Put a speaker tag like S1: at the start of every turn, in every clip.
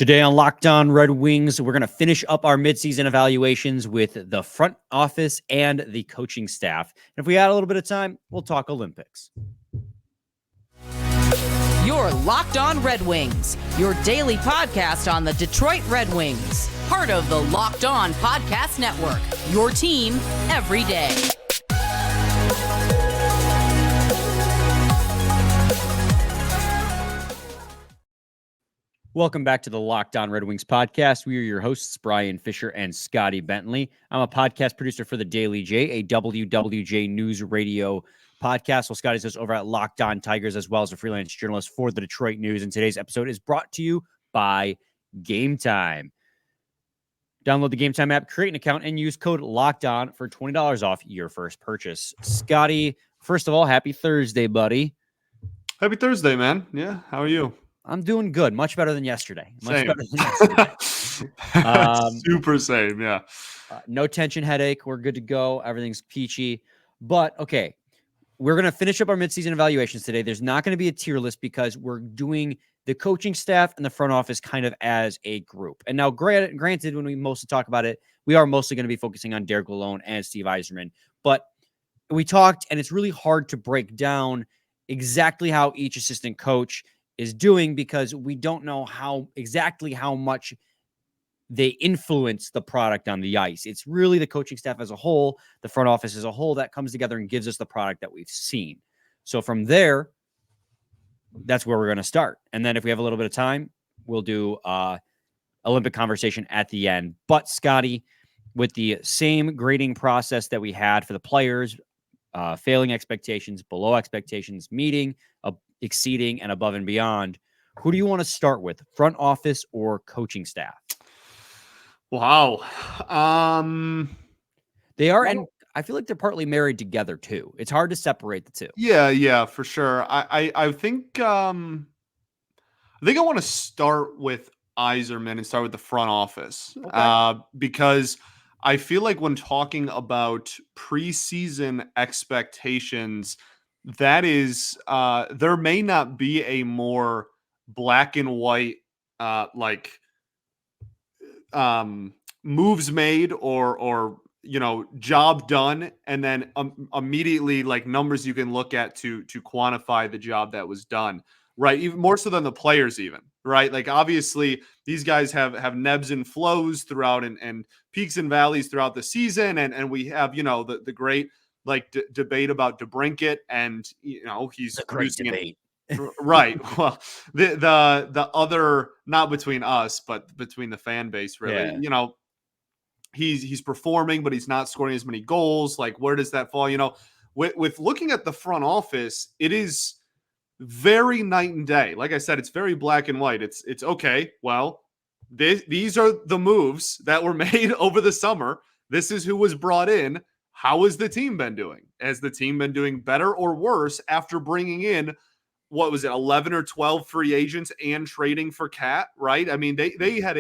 S1: Today on Locked On Red Wings, we're going to finish up our midseason evaluations with the front office and the coaching staff. And if we add a little bit of time, we'll talk Olympics.
S2: You're Locked On Red Wings, your daily podcast on the Detroit Red Wings. Part of the Locked On Podcast Network, your team every day.
S1: Welcome back to the Locked On Red Wings podcast. We are your hosts, Brian Fisher and Scotty Bentley. I'm a podcast producer for the Daily J, a WWJ News Radio podcast. Well, Scotty's just over at Locked On Tigers, as well as a freelance journalist for the Detroit News. And today's episode is brought to you by Game Time. Download the Game Time app, create an account, and use code LOCKEDON for $20 off your first purchase. Scotty, first of all, happy Thursday, buddy.
S3: Happy Thursday, man. Yeah, how are you?
S1: I'm doing good. Much better than yesterday.
S3: Same. Super same, yeah.
S1: No tension headache. We're good to go. Everything's peachy. But, okay, we're going to finish up our midseason evaluations today. There's not going to be a tier list because we're doing the coaching staff and the front office kind of as a group. And now, granted, when we mostly talk about it, we are mostly going to be focusing on Derek Lalonde and Steve Yzerman. But we talked, and it's really hard to break down exactly how each assistant coach is doing because we don't know how much they influence the product on the ice. It's really the coaching staff as a whole, the front office as a whole, that comes together and gives us the product that we've seen. So from there, that's where we're going to start. And then if we have a little bit of time, we'll do Olympic conversation at the end. But Scotty, with the same grading process that we had for the players, failing expectations, below expectations, meeting, exceeding, and above and beyond, who do you want to start with, front office or coaching staff?
S3: Wow.
S1: They are, and I feel like they're partly married together too. It's hard to separate the two.
S3: Yeah, for sure. I think I want to start with Yzerman and start with the front office.
S1: Okay.
S3: Because I feel like when talking about preseason expectations, that is there may not be a more black and white moves made or job done, and then immediately like numbers you can look at to quantify the job that was done, right? Even more so than the players, even, right? Like obviously these guys have ebbs and flows throughout and peaks and valleys throughout the season, and we have the great debate about DeBrincat, and he's
S1: It's a great
S3: producing
S1: debate.
S3: Right. Well, the other, not between us, but between the fan base, really.
S1: Yeah.
S3: He's performing, but he's not scoring as many goals. Like, where does that fall? With looking at the front office, it is very night and day. Like I said, it's very black and white. It's okay. Well, these are the moves that were made over the summer. This is who was brought in. How has the team been doing? Has the team been doing better or worse after bringing in, what was it, 11 or 12 free agents and trading for Cat, right? I mean, they had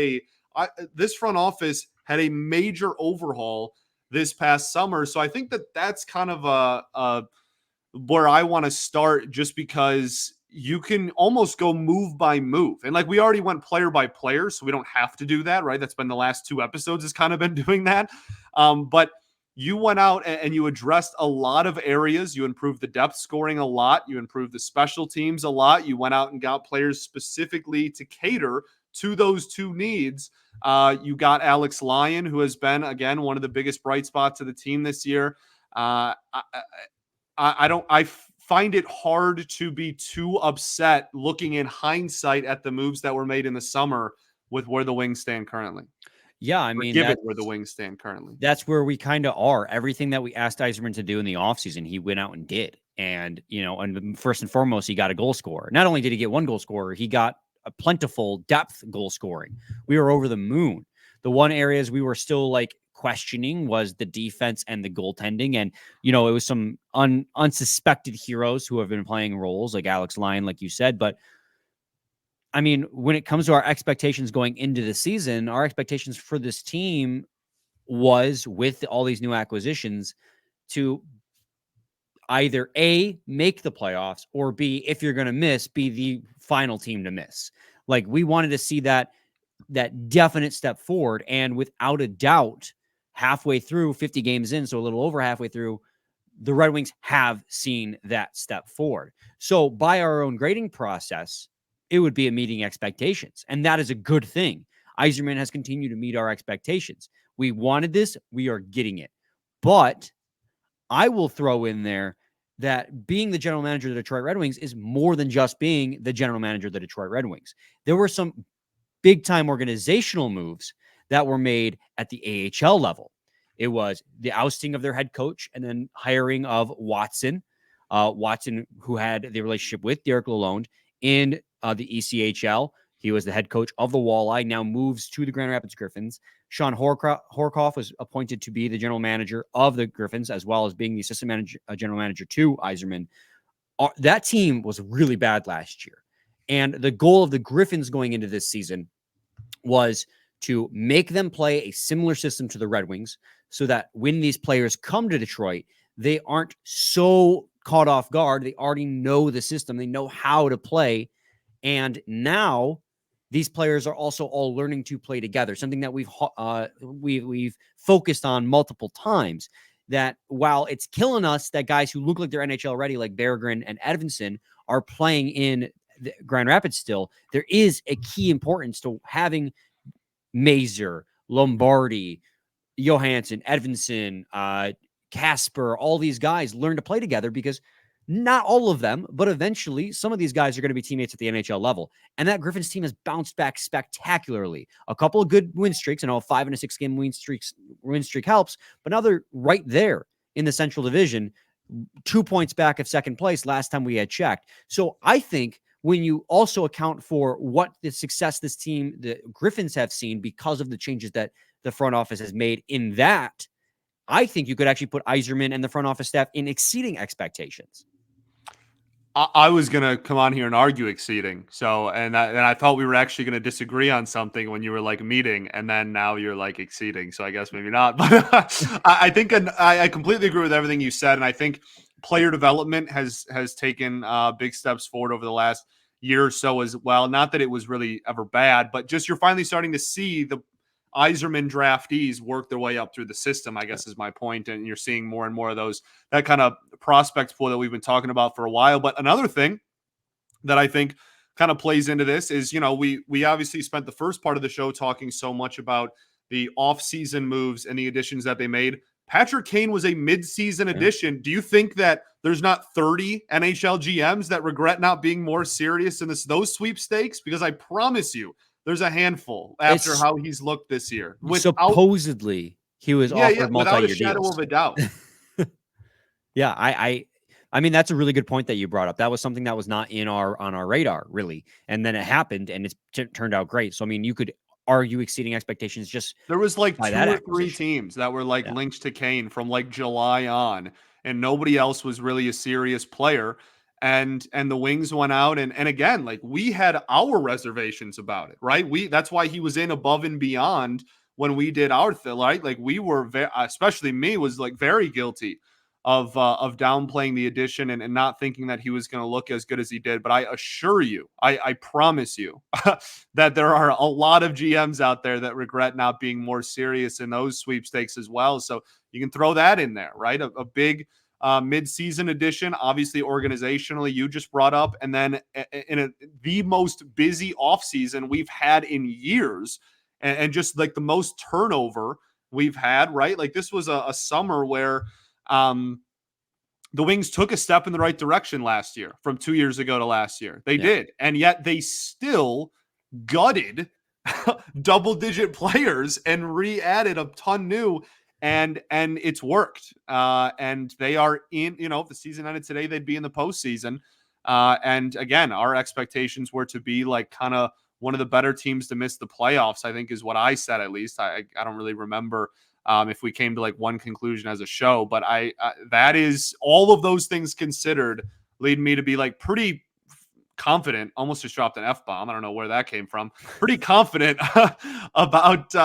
S3: this front office had a major overhaul this past summer. So I think that's kind of where I want to start, just because you can almost go move by move. And like we already went player by player, so we don't have to do that, right? That's been the last 2 episodes has kind of been doing that. But you went out and you addressed a lot of areas. You improved the depth scoring a lot. You improved the special teams a lot. You went out and got players specifically to cater to those 2 needs. You got Alex Lyon, who has been, again, one of the biggest bright spots of the team this year. I find it hard to be too upset looking in hindsight at the moves that were made in the summer with where the Wings stand currently.
S1: Yeah, I mean,
S3: given where the Wings stand currently.
S1: That's where we kind of are. Everything that we asked Yzerman to do in the offseason, he went out and did. And, and first and foremost, he got a goal scorer. Not only did he get one goal scorer, he got a plentiful depth goal scoring. We were over the moon. The one areas we were still questioning was the defense and the goaltending. And, it was some unsuspected heroes who have been playing roles like Alex Lyon, like you said. But I mean, when it comes to our expectations going into the season, our expectations for this team was, with all these new acquisitions, to either A, make the playoffs, or B, if you're going to miss, be the final team to miss. Like, we wanted to see that that definite step forward. And without a doubt, halfway through, 50 games in, so a little over halfway through, the Red Wings have seen that step forward. So by our own grading process, it would be a meeting expectations. And that is a good thing. Yzerman has continued to meet our expectations. We wanted this, we are getting it. But I will throw in there that being the general manager of the Detroit Red Wings is more than just being the general manager of the Detroit Red Wings. There were some big time organizational moves that were made at the AHL level. It was the ousting of their head coach and then hiring of Watson, who had the relationship with Derek Lalonde in the ECHL. He was the head coach of the Walleye, now moves to the Grand Rapids Griffins. Sean Horkoff was appointed to be the general manager of the Griffins, as well as being the assistant manager, general manager to Yzerman. That team was really bad last year. And the goal of the Griffins going into this season was to make them play a similar system to the Red Wings so that when these players come to Detroit, they aren't so caught off guard. They already know the system. They know how to play. And now these players are also all learning to play together, something that we've focused on multiple times, that while it's killing us that guys who look like they're NHL ready, like Berggren and Edvinsson, are playing in the Grand Rapids still, there is a key importance to having Mazur, Lombardi, Johansson, Edvinsson, Casper, all these guys learn to play together, because not all of them, but eventually some of these guys are going to be teammates at the NHL level. And that Griffins team has bounced back spectacularly. A couple of good win streaks, and all 5 and a 6 game win streak helps, but now they're right there in the Central Division, 2 points back of second place last time we had checked. So I think when you also account for what the success this team, the Griffins, have seen because of the changes that the front office has made in that, I think you could actually put Yzerman and the front office staff in exceeding expectations.
S3: I was going to come on here and argue exceeding. So, and I thought we were actually going to disagree on something when you were like meeting, and then now you're like exceeding. So I guess maybe not, but I think I completely agree with everything you said. And I think player development has taken big steps forward over the last year or so as well. Not that it was really ever bad, but just you're finally starting to see the Yzerman draftees work their way up through the system, I guess is my point. And you're seeing more and more of those, that kind of prospect pool that we've been talking about for a while. But another thing that I think kind of plays into this is, we obviously spent the first part of the show talking so much about the offseason moves and the additions that they made. Patrick Kane was a midseason addition. Do you think that there's not 30 NHL GMs that regret not being more serious in those sweepstakes? Because I promise you, there's a handful after how he's looked this year.
S1: Supposedly, he was offered multi-year deals.
S3: Without a shadow of a doubt.
S1: Yeah, I mean, that's a really good point that you brought up. That was something that was not on our radar, really. And then it happened, and it's turned out great. So, I mean, you could argue exceeding expectations just
S3: there was like 2 or 3
S1: acquisition.
S3: teams that were like linked to Kane from like July on, and nobody else was really a serious player. And the Wings went out and again, like, we had our reservations about it, right? That's why he was in above and beyond when we did our thing, right? Like, we were especially me, was like very guilty of downplaying the addition and not thinking that he was going to look as good as he did. But I assure you, I promise you that there are a lot of GMs out there that regret not being more serious in those sweepstakes as well. So you can throw that in there, right? A big mid-season edition, obviously organizationally, you just brought up, and then in the most busy offseason we've had in years, and just like the most turnover we've had, right? Like, this was a summer where the Wings took a step in the right direction last year from 2 years ago to last year. They did, and yet they still gutted double-digit players and re-added a ton new. And it's worked. And they are in, if the season ended today, they'd be in the postseason. And again, our expectations were to be like kind of one of the better teams to miss the playoffs, I think is what I said, at least. I don't really remember if we came to like one conclusion as a show, but that is, all of those things considered, lead me to be like pretty confident, almost just dropped an F-bomb. I don't know where that came from. Pretty confident about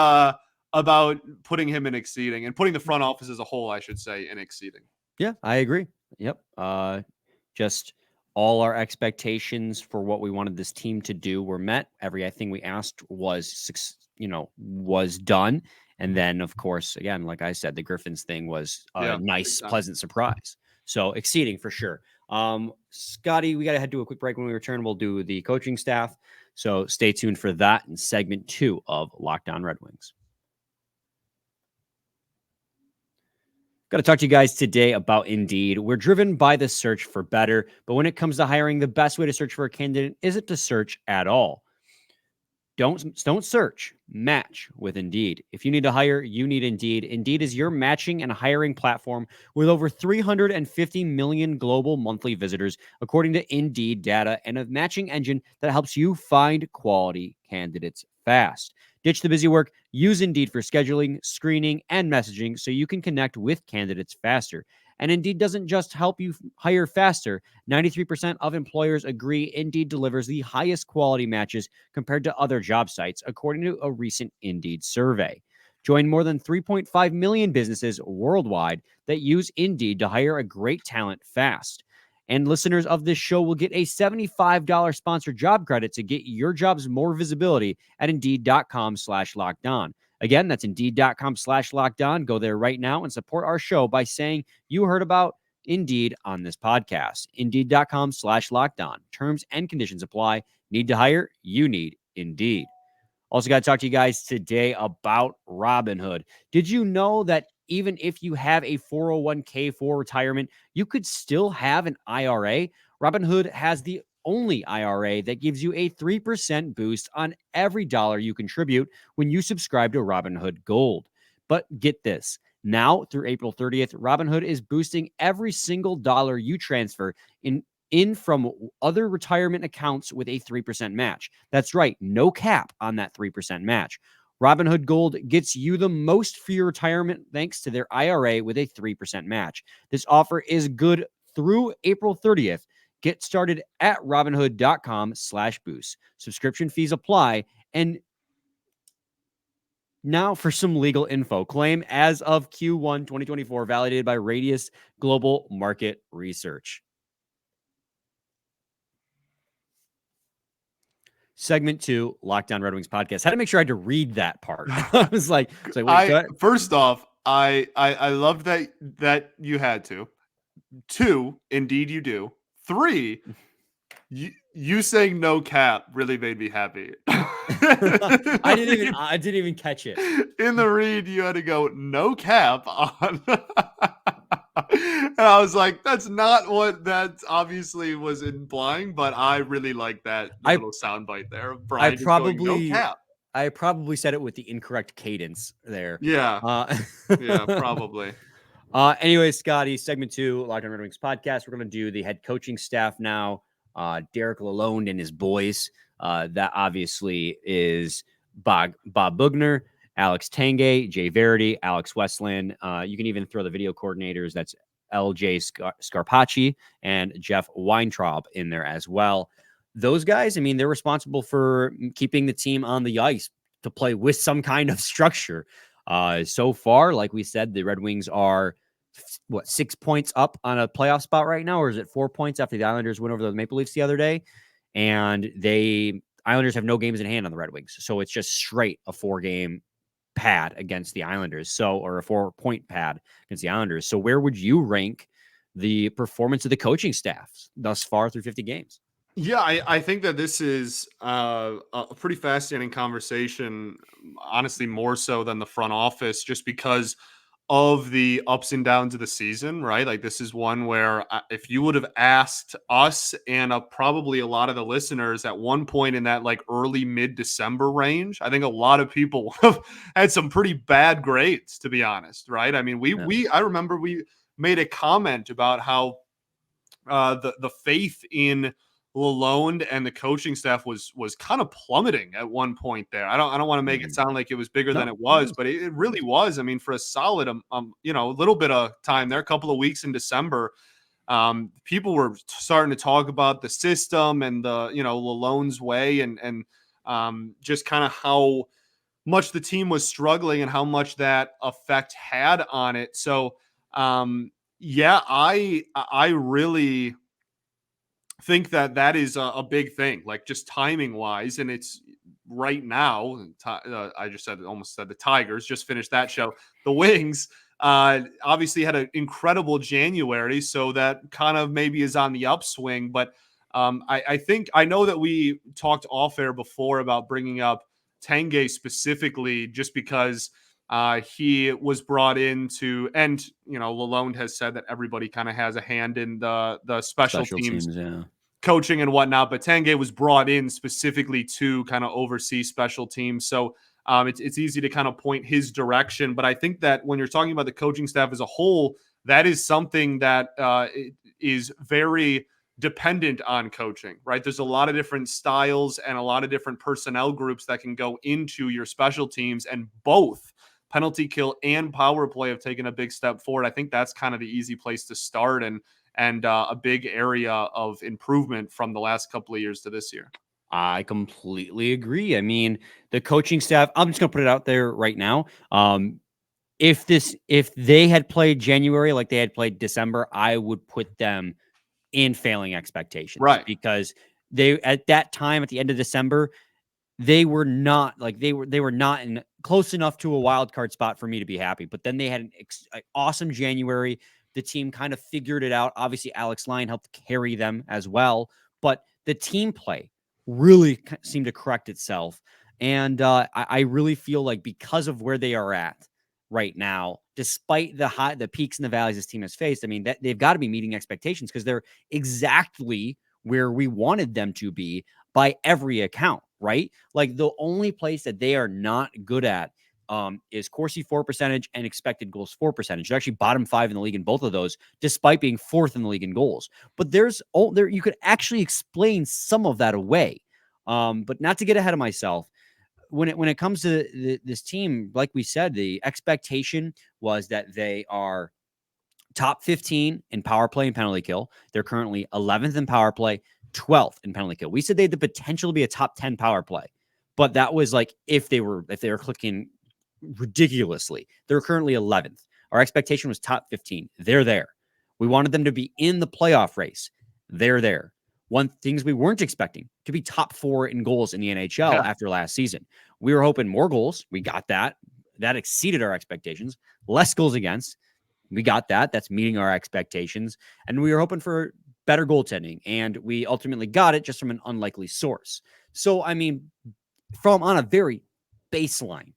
S3: putting him in exceeding, and putting the front office as a whole, I should say, in exceeding.
S1: Yeah, I agree. Yep. Just all our expectations for what we wanted this team to do were met. Everything we asked was done. And then, of course, again, like I said, the Griffins thing was a nice, pleasant surprise. So exceeding for sure. Scotty, we got to head to a quick break. When we return, we'll do the coaching staff. So stay tuned for that in segment 2 of Locked On Red Wings. Got to talk to you guys today about Indeed. We're driven by the search for better, but when it comes to hiring, the best way to search for a candidate isn't to search at all. Don't search, match with Indeed. If you need to hire, you need Indeed. Indeed is your matching and hiring platform with over 350 million global monthly visitors, according to Indeed data, and a matching engine that helps you find quality candidates fast. Ditch the busy work. Use Indeed for scheduling, screening, and messaging so you can connect with candidates faster. And Indeed doesn't just help you hire faster. 93% of employers agree Indeed delivers the highest quality matches compared to other job sites, according to a recent Indeed survey. Join more than 3.5 million businesses worldwide that use Indeed to hire a great talent fast. And listeners of this show will get a $75 sponsored job credit to get your jobs more visibility at Indeed.com/lockedon. Again, that's Indeed.com/lockedon. Go there right now and support our show by saying you heard about Indeed on this podcast. Indeed.com/lockedon. Terms and conditions apply. Need to hire? You need Indeed. Also got to talk to you guys today about Robinhood. Did you know that even if you have a 401k for retirement, you could still have an IRA? Robinhood has the only IRA that gives you a 3% boost on every dollar you contribute when you subscribe to Robinhood Gold. But get this. Now through April 30th, Robinhood is boosting every single dollar you transfer in from other retirement accounts with a 3% match. That's right, no cap on that 3% match. Robinhood Gold gets you the most for your retirement thanks to their IRA with a 3% match. This offer is good through April 30th. Get started at Robinhood.com/boost. Subscription fees apply. And now for some legal info. Claim as of Q1 2024, validated by Radius Global Market Research. Segment 2, Locked On Red Wings podcast. Had to make sure I had to read that part. I was like, wait,
S3: first off, I love that you had to. 2, indeed you do. 3, you saying no cap really made me happy.
S1: I didn't even catch it.
S3: In the read, you had to go no cap on. And I was like, that's not what that obviously was implying, but I really like that little soundbite there of Brian going, no cap.
S1: I probably said it with the incorrect cadence there.
S3: Yeah. Yeah, probably.
S1: Anyways, Scotty, segment 2, Locked On Red Wings podcast. We're going to do the head coaching staff now. Derek Lalonde and his boys. That obviously is Bob Bugner, Alex Tanguay, Jay Verity, Alex Westland. You can even throw the video coordinators. That's LJ Scarpacci and Jeff Weintraub in there as well. Those guys, I mean, they're responsible for keeping the team on the ice to play with some kind of structure. So far, like we said, the Red Wings are 6 points up on a playoff spot right now, or is it 4 points after the Islanders went over the Maple Leafs the other day? And Islanders have no games in hand on the Red Wings. So it's just straight a 4-game pad against the Islanders. Or a 4-point pad against the Islanders. So where would you rank the performance of the coaching staff thus far through 50 games?
S3: Yeah, I think that this is a pretty fascinating conversation, honestly, more so than the front office, just because of the ups and downs of the season, right? Like this is one where if you would have asked us and probably a lot of the listeners at one point in that like early mid-December range, I think a lot of people have had some pretty bad grades, to be honest, right? I mean, I remember we made a comment about how the faith in Lalonde and the coaching staff was kind of plummeting at one point there. I don't want to make it sound like it was bigger than it was, but it really was. I mean, for a solid, a little bit of time there, a couple of weeks in December, people were starting to talk about the system and the, Lalonde's way and just kind of how much the team was struggling and how much that effect had on it. So, I really think that that is a big thing, like just timing wise. And it's right now, I just said, almost said the Tigers just finished that show. The Wings obviously had an incredible January. So that kind of maybe is on the upswing. But I think, I know that we talked off air before about bringing up Tanguay specifically, just because he was brought in to, and Lalonde has said that everybody kind of has a hand in the special teams
S1: yeah.
S3: coaching and whatnot, but Tanguay was brought in specifically to kind of oversee special teams. So it's easy to kind of point his direction. But I think that when you're talking about the coaching staff as a whole, that is something that is very dependent on coaching, right? There's a lot of different styles and a lot of different personnel groups that can go into your special teams, and both penalty kill and power play have taken a big step forward. I think that's kind of the easy place to start, and a big area of improvement from the last couple of years to this year.
S1: I completely agree. I mean, the coaching staff, I'm just going to put it out there right now. If they had played January like they had played December, I would put them in failing expectations,
S3: right?
S1: Because they, at that time, at the end of December, they were not like, they were not in close enough to a wild card spot for me to be happy. But then they had an awesome January. The team kind of figured it out. Obviously, Alex Lyon helped carry them as well, but the team play really seemed to correct itself. And I really feel like, because of where they are at right now, despite the peaks and the valleys this team has faced, I mean, that they've got to be meeting expectations, because they're exactly where we wanted them to be by every account, right? Like, the only place that they are not good at is Corsi for percentage and expected goals for percentage. They're actually bottom 5 in the league in both of those, despite being 4th in the league in goals. But you could actually explain some of that away. But not to get ahead of myself, when it comes to this team, like we said, the expectation was that they are top 15 in power play and penalty kill. They're currently 11th in power play, 12th in penalty kill. We said they had the potential to be a top 10 power play, but that was like if they were clicking ridiculously. They're currently 11th. Our expectation was top 15. They're there. We wanted them to be in the playoff race. They're there. One things we weren't expecting to be top 4 in goals in the NHL after last season. We were hoping more goals. We got that. That exceeded our expectations. Less goals against. We got that. That's meeting our expectations. And we were hoping for better goaltending, and we ultimately got it, just from an unlikely source. So, I mean, from on a very baseline,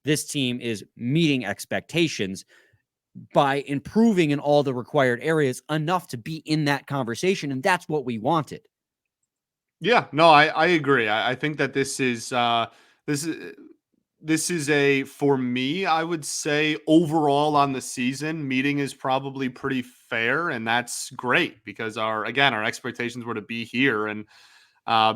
S1: this team is meeting expectations by improving in all the required areas enough to be in that conversation. And that's what we wanted.
S3: Yeah, no, I agree. I think that this is a, for me, I would say overall on the season, meeting is probably pretty fair, and that's great, because our expectations were to be here and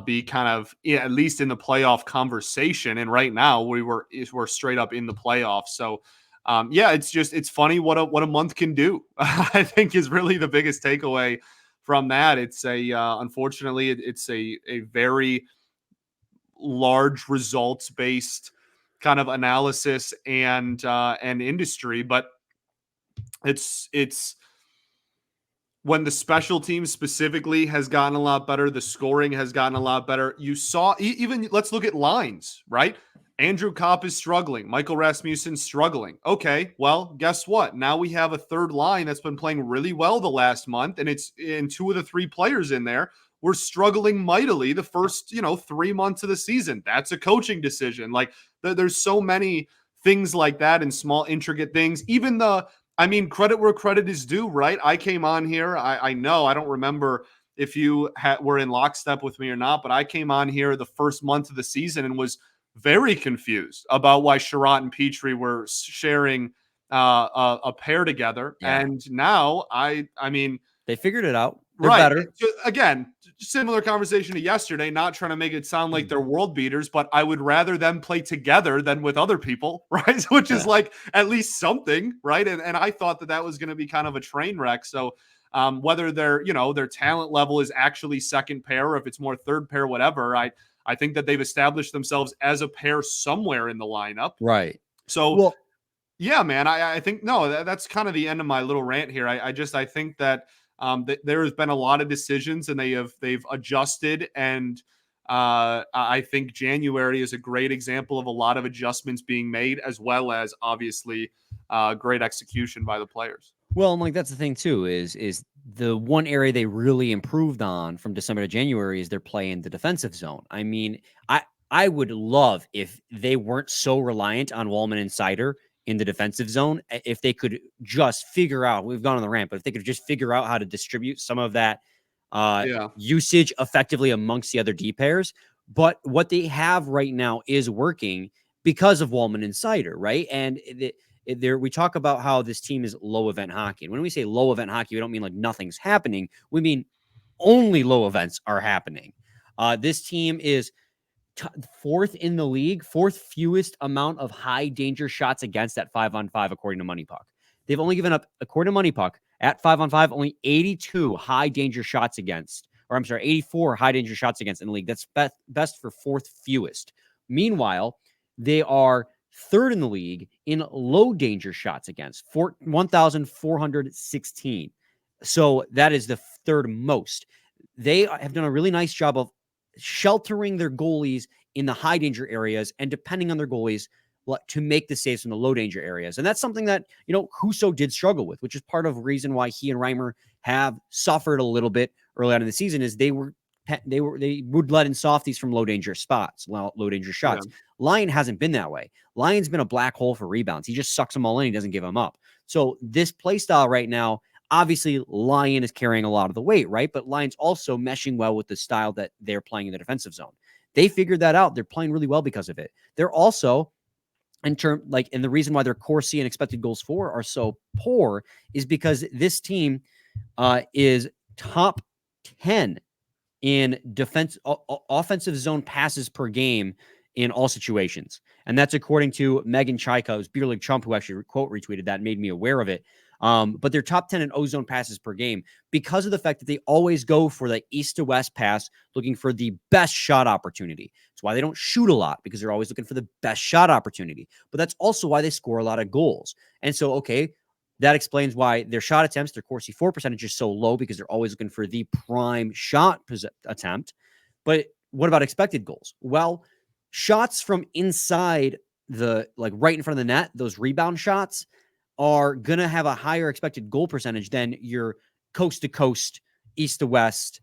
S3: be kind of, at least in the playoff conversation. And right now we're straight up in the playoffs. So it's funny what a month can do. I think is really the biggest takeaway from that. It's unfortunately it's a very large results based kind of analysis and industry, but it's when the special teams specifically has gotten a lot better, the scoring has gotten a lot better. You saw, even let's look at lines, right? Andrew Kopp is struggling. Michael Rasmussen's struggling. Okay, well, guess what? Now we have a third line that's been playing really well the last month, and it's in 2 of the 3 players in there were struggling mightily the first, 3 months of the season. That's a coaching decision. Like, there's so many things like that, and small intricate things. Even credit where credit is due, right? I came on here. I know, I don't remember if you were in lockstep with me or not, but I came on here the first month of the season and was very confused about why Sherratt and Petrie were sharing a pair together. Yeah. And now, I mean,
S1: they figured it out. They're
S3: right.
S1: better.
S3: Again, similar conversation to yesterday, not trying to make it sound like they're world beaters, but I would rather them play together than with other people, right? Which is like at least something, right? And I thought that was going to be kind of a train wreck. So whether their talent level is actually second pair, or if it's more third pair, whatever, I think that they've established themselves as a pair somewhere in the lineup.
S1: Right.
S3: So, yeah, man, I think, no, that's kind of the end of my little rant here. I think that There has been a lot of decisions, and they've adjusted. And I think January is a great example of a lot of adjustments being made, as well as obviously great execution by the players.
S1: Well, and like that's the thing too, is the one area they really improved on from December to January is their play in the defensive zone. I mean, I would love if they weren't so reliant on Wallman and Sider in the defensive zone. If they could just figure out, we've gone on the ramp, but if they could just figure out how to distribute some of that usage effectively amongst the other D pairs. But what they have right now is working because of Wallman and Sider, right? And we talk about how this team is low event hockey. And when we say low event hockey, we don't mean like nothing's happening. We mean only low events are happening. This team is fourth in the league, fourth fewest amount of high danger shots against at 5-on-5, according to Money Puck. They've only given up, according to Money Puck, at 5-on-5, only 82 high danger shots against, or I'm sorry, 84 high danger shots against in the league. That's best for fourth fewest. Meanwhile, they are third in the league in low danger shots against, 1,416. So that is the third most. They have done a really nice job of sheltering their goalies in the high danger areas and depending on their goalies to make the saves in the low danger areas. And that's something that, Husso did struggle with, which is part of the reason why he and Reimer have suffered a little bit early on in the season is they would let in softies from low danger spots, low danger shots. Yeah. Lyon hasn't been that way. Lyon's been a black hole for rebounds. He just sucks them all in. He doesn't give them up. So this play style right now, obviously Lyon is carrying a lot of the weight, right? But Lyon's also meshing well with the style that they're playing in the defensive zone. They figured that out. They're playing really well because of it. They're also and the reason why their Corsi and expected goals for are so poor is because this team is top 10 in offensive zone passes per game in all situations. And that's according to Megan Chaika's Beer League Trump, who actually quote retweeted that and made me aware of it. But they're top 10 in ozone passes per game because of the fact that they always go for the east to west pass, looking for the best shot opportunity. It's why they don't shoot a lot, because they're always looking for the best shot opportunity. But that's also why they score a lot of goals. And so, okay, that explains why their shot attempts, their Corsi for percentage is so low, because they're always looking for the prime shot attempt. But what about expected goals? Well, shots from inside right in front of the net, those rebound shots, are going to have a higher expected goal percentage than your coast-to-coast, east-to-west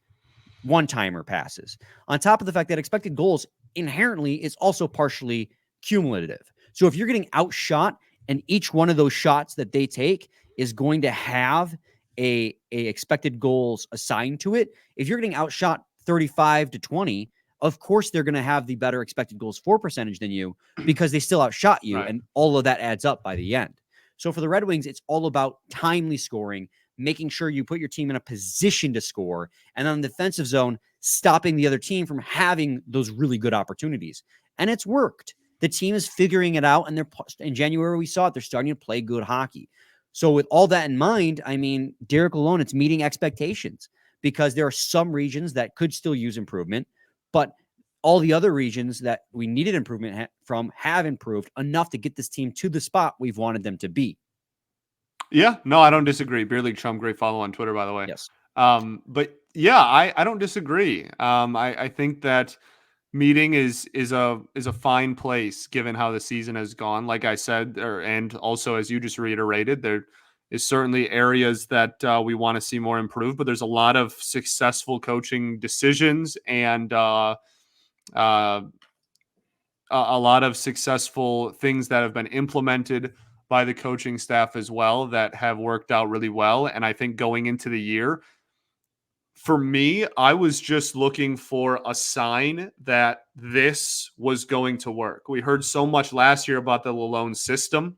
S1: one-timer passes. On top of the fact that expected goals inherently is also partially cumulative. So if you're getting outshot and each one of those shots that they take is going to have a expected goals assigned to it, if you're getting outshot 35-20, of course they're going to have the better expected goals for percentage than you because they still outshot you, right? And all of that adds up by the end. So for the Red Wings, it's all about timely scoring, making sure you put your team in a position to score, and on the defensive zone, stopping the other team from having those really good opportunities. And it's worked. The team is figuring it out, and in January we saw it. They're starting to play good hockey. So with all that in mind, I mean, Derek Lalonde, it's meeting expectations because there are some regions that could still use improvement, but all the other regions that we needed improvement from have improved enough to get this team to the spot we've wanted them to be.
S3: Yeah, no, I don't disagree. Beer League Trump, great follow on Twitter, by the way.
S1: Yes.
S3: But yeah, I don't disagree. I think that meeting is a fine place given how the season has gone. Like I said, and also as you just reiterated, there is certainly areas that we want to see more improved, but there's a lot of successful coaching decisions and a lot of successful things that have been implemented by the coaching staff as well that have worked out really well. And I think going into the year, for me, I was just looking for a sign that this was going to work. We heard so much last year about the Lalonde system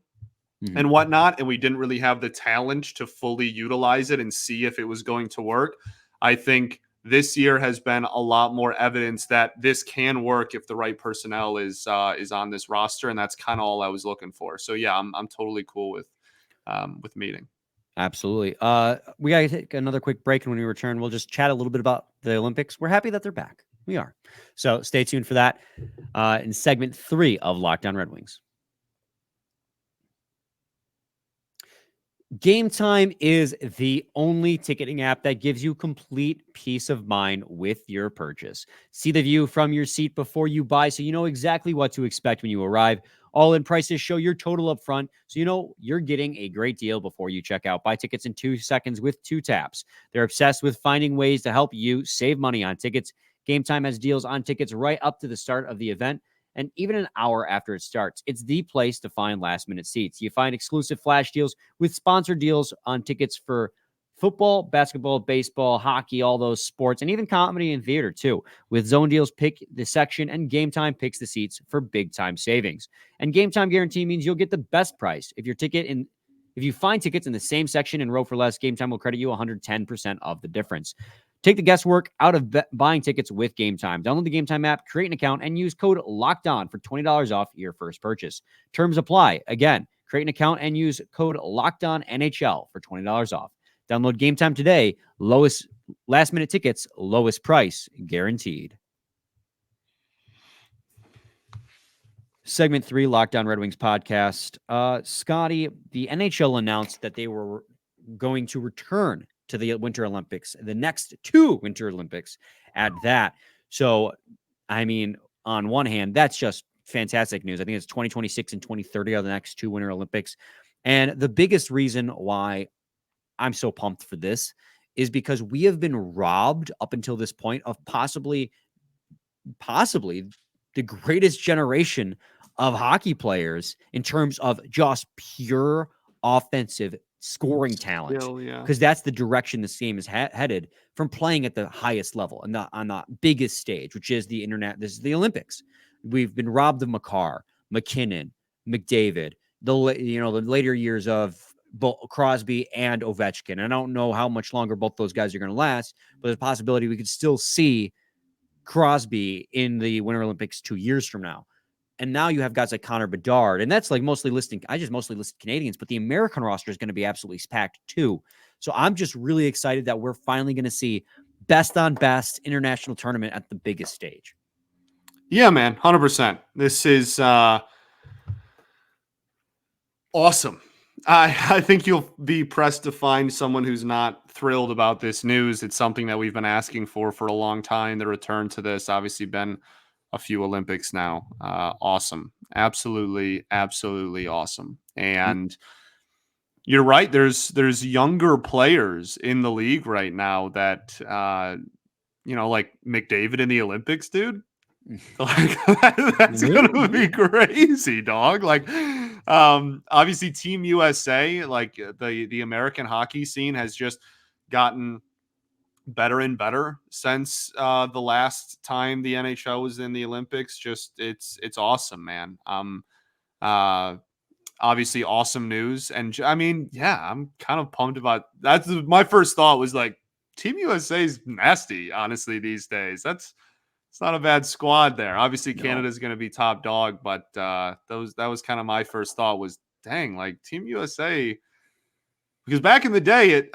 S3: and whatnot, and we didn't really have the talent to fully utilize it and see if it was going to work. I think this year has been a lot more evidence that this can work if the right personnel is on this roster, and that's kind of all I was looking for. So yeah, I'm totally cool with meeting.
S1: Absolutely. We got to take another quick break, and when we return, we'll just chat a little bit about the Olympics. We're happy that they're back. We are. So stay tuned for that in segment 3 of Locked On Red Wings. Game Time is the only ticketing app that gives you complete peace of mind with your purchase. See the view from your seat before you buy, so you know exactly what to expect when you arrive. All-in prices show your total up front, so you know you're getting a great deal before you check out. Buy tickets in 2 seconds with 2 taps. They're obsessed with finding ways to help you save money on tickets. Game Time has deals on tickets right up to the start of the event, and even an hour after it starts. It's the place to find last-minute seats. You find exclusive flash deals with sponsored deals on tickets for football, basketball, baseball, hockey, all those sports, and even comedy and theater too. With zone deals, pick the section, and Game Time picks the seats for big-time savings. And Game Time guarantee means you'll get the best price. If you find tickets in the same section and row for less, Game Time will credit you 110% of the difference. Take the guesswork out of buying tickets with Game Time. Download the Game Time app, create an account, and use code LOCKEDON for $20 off your first purchase. Terms apply. Again, create an account and use code LOCKEDONNHL for $20 off. Download Game Time today. Lowest last-minute tickets, lowest price guaranteed. Segment 3, Locked On Red Wings podcast. Scotty, the NHL announced that they were going to return to the Winter Olympics, the next 2 Winter Olympics at that. So, I mean, on one hand, that's just fantastic news. I think it's 2026 and 2030 are the next 2 Winter Olympics. And the biggest reason why I'm so pumped for this is because we have been robbed up until this point of possibly the greatest generation of hockey players in terms of just pure offensive scoring talent, because that's the direction this game is headed, from playing at the highest level and on the biggest stage, which is the internet. This is the Olympics. We've been robbed of Makar, McKinnon, McDavid, the later years of both Crosby and Ovechkin. I don't know how much longer both those guys are going to last, but there's a possibility we could still see Crosby in the Winter Olympics 2 years from now. And now you have guys like Connor Bedard, and that's like mostly listing. I just mostly listed Canadians, but the American roster is going to be absolutely packed too. So I'm just really excited that we're finally going to see best on best international tournament at the biggest stage.
S3: Yeah, man, 100%. This is awesome. I think you'll be pressed to find someone who's not thrilled about this news. It's something that we've been asking for a long time. The return to this, obviously been a few Olympics now. Awesome. Absolutely awesome. And you're right. There's younger players in the league right now that, like McDavid in the Olympics, dude. Like that's gonna be crazy, dog. Like, obviously Team USA, like the American hockey scene has just gotten better and better since the last time the NHL was in the Olympics. Just it's awesome, man. Obviously awesome news. And I mean, yeah, I'm kind of pumped about that's my first thought was like Team USA is nasty, honestly, these days. It's not a bad squad there. Obviously Canada's going to be top dog, but that was kind of my first thought was, dang, like Team USA. Because back in the day, it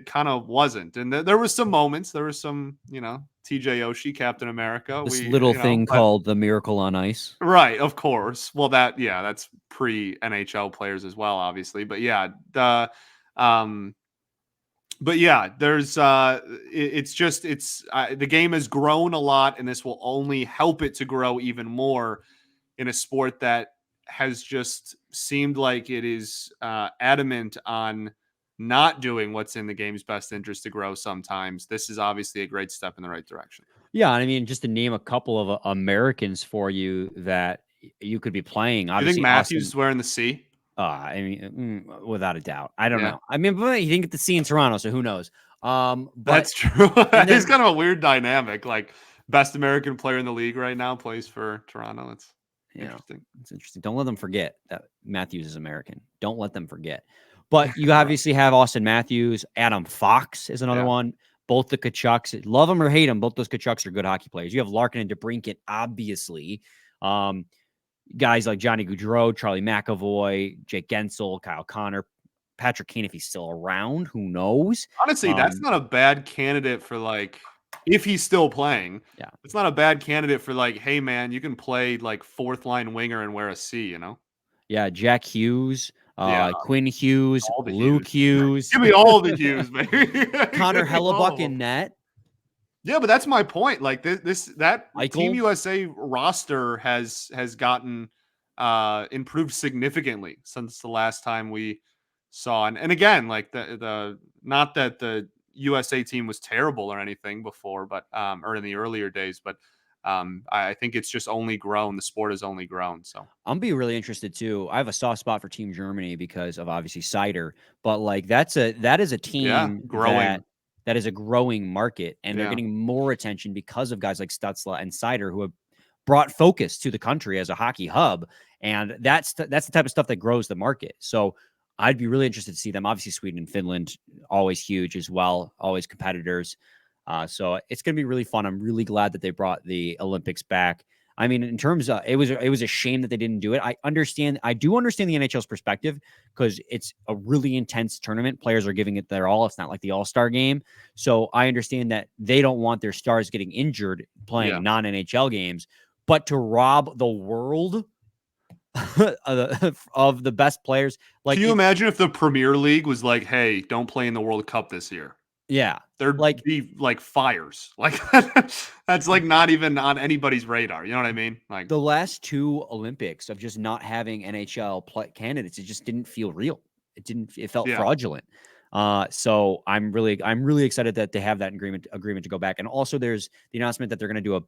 S3: kind of wasn't. And there was some moments. There was some, TJ Oshie, Captain America.
S1: This little thing called the Miracle on Ice.
S3: Right, of course. Well, that's pre-NHL players as well, obviously. But yeah, there's the game has grown a lot, and this will only help it to grow even more in a sport that has just seemed like it is adamant on not doing what's in the game's best interest to grow sometimes. This is obviously a great step in the right direction.
S1: Yeah, I mean, just to name a couple of Americans for you that you could be playing.
S3: Obviously, you think Matthews is wearing the C?
S1: I mean, without a doubt. I don't know. I mean, but he didn't get the C in Toronto, so who knows? But
S3: that's true. It's kind of a weird dynamic. Like, best American player in the league right now plays for Toronto. It's interesting.
S1: It's interesting. Don't let them forget that Matthews is American. Don't let them forget. But you obviously have Austin Matthews. Adam Fox is another one. Both the Kachucks. Love them or hate them, both those Kachucks are good hockey players. You have Larkin and DeBrincat, obviously. Guys like Johnny Gaudreau, Charlie McAvoy, Jake Gensel, Kyle Connor, Patrick Kane, if he's still around, who knows?
S3: Honestly, that's not a bad candidate for, like, if he's still playing.
S1: Yeah.
S3: It's not a bad candidate for, like, hey, man, you can play, like, fourth line winger and wear a C,
S1: Yeah, Jack Hughes. Quinn Hughes,
S3: all the
S1: Luke Hughes,
S3: Give me all the Hughes, baby.
S1: Connor
S3: Give me all of
S1: Hellebuck in
S3: them.
S1: net.
S3: Yeah, but that's my point. Like that Team
S1: Eichel.
S3: USA roster has gotten improved significantly since the last time we saw. And again, like the not that the USA team was terrible or anything before, but or in the earlier days, but I think it's just only grown. The sport has only grown. So
S1: I'm be really interested too. I have a soft spot for Team Germany because of obviously Cider, but like that is a
S3: yeah,
S1: team
S3: growing.
S1: that is a growing market, and they're
S3: Yeah.
S1: getting more attention because of guys like Stutzla and Cider who have brought focus to the country as a hockey hub, and that's the type of stuff that grows the market. So I'd be really interested to see them. Obviously, Sweden and Finland always huge as well, always competitors. So it's going to be really fun. I'm really glad that they brought the Olympics back. I mean, in terms of it was a shame that they didn't do it. I do understand the NHL's perspective because it's a really intense tournament. Players are giving it their all. It's not like the All-Star game. So I understand that they don't want their stars getting injured playing non-NHL games, but to rob the world of the best players, like
S3: Can you imagine if the Premier League was like, "Hey, don't play in the World Cup this year"?
S1: yeah,
S3: There'd
S1: like
S3: be like fires. Like that's like not even on anybody's radar. You know what I mean? Like
S1: the last two Olympics of just not having NHL candidates, it just didn't feel real. It felt fraudulent. So I'm really excited that they have that agreement to go back. And also there's the announcement that they're going to do a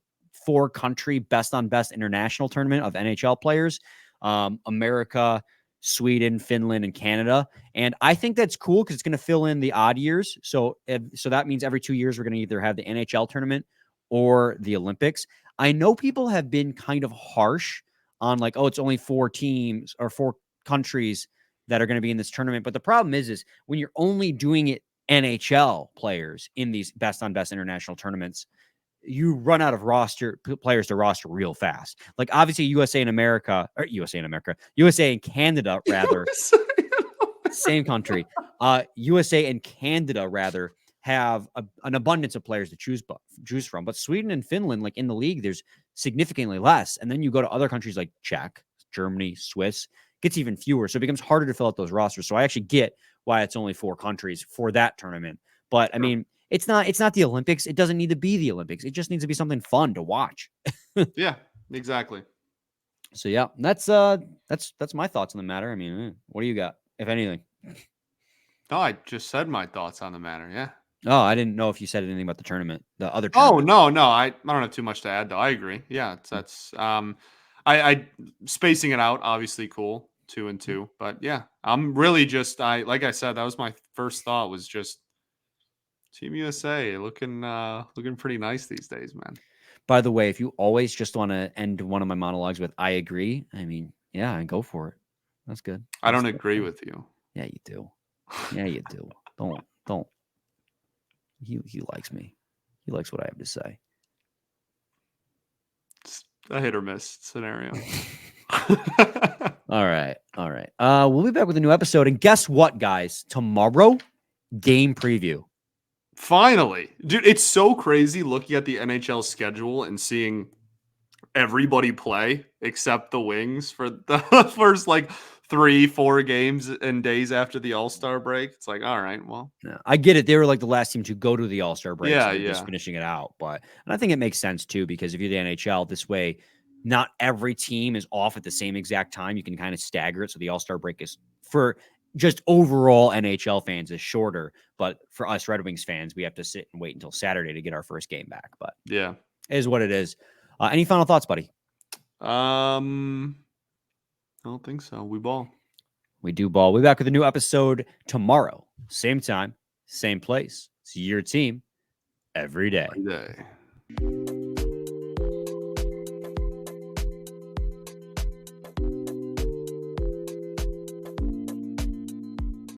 S1: 4-country best on best international tournament of NHL players. America, Sweden, Finland, and Canada. And I think that's cool because it's going to fill in the odd years. So that means every 2 years we're going to either have the NHL tournament or the Olympics. I know people have been kind of harsh on like, oh, it's only 4 teams or 4 countries that are going to be in this tournament. But the problem is when you're only doing it NHL players in these best on best international tournaments, you run out of players to roster real fast. Like obviously USA and Canada, rather, same country. USA and Canada, rather, have an abundance of players to choose from. But Sweden and Finland, like in the league, there's significantly less. And then you go to other countries like Czech, Germany, Swiss, gets even fewer. So it becomes harder to fill out those rosters. So I actually get why it's only 4 countries for that tournament. But I mean, it's not the Olympics. It doesn't need to be the Olympics. It just needs to be something fun to watch.
S3: yeah, exactly.
S1: So yeah, that's my thoughts on the matter. I mean, what do you got, if anything?
S3: No, I just said my thoughts on the matter. Yeah.
S1: Oh, I didn't know if you said anything about the tournament, the other
S3: Oh
S1: tournament.
S3: no, I don't have too much to add though. I agree. Yeah, that's I spacing it out obviously cool 2 and 2, but yeah, I'm really just like I said, that was my first thought was just Team USA looking pretty nice these days, man.
S1: By the way, if you always just want to end one of my monologues with "I agree," I mean, yeah, go for it. That's good.
S3: I don't agree with you.
S1: Yeah, you do. Yeah, you do. Don't. He likes me. He likes what I have to say.
S3: It's a hit or miss scenario.
S1: All right. We'll be back with a new episode. And guess what, guys? Tomorrow, game preview.
S3: Finally, dude, it's so crazy looking at the NHL schedule and seeing everybody play except the Wings for the first like 3-4 games and days after the All-Star break. It's like, all right, well,
S1: Yeah, I get it. They were like the last team to go to the All-Star break.
S3: Yeah,
S1: so they're just finishing it out. And I think it makes sense too, because if you're the NHL this way, not every team is off at the same exact time. You can kind of stagger it. So the All-Star break is for just overall NHL fans is shorter. But for us Red Wings fans, we have to sit and wait until Saturday to get our first game back. But
S3: yeah,
S1: it is what it is. Any final thoughts, buddy?
S3: I don't think so. We ball.
S1: We do ball. We'll be back with a new episode tomorrow. Same time, same place. It's your team every day.
S3: Every day.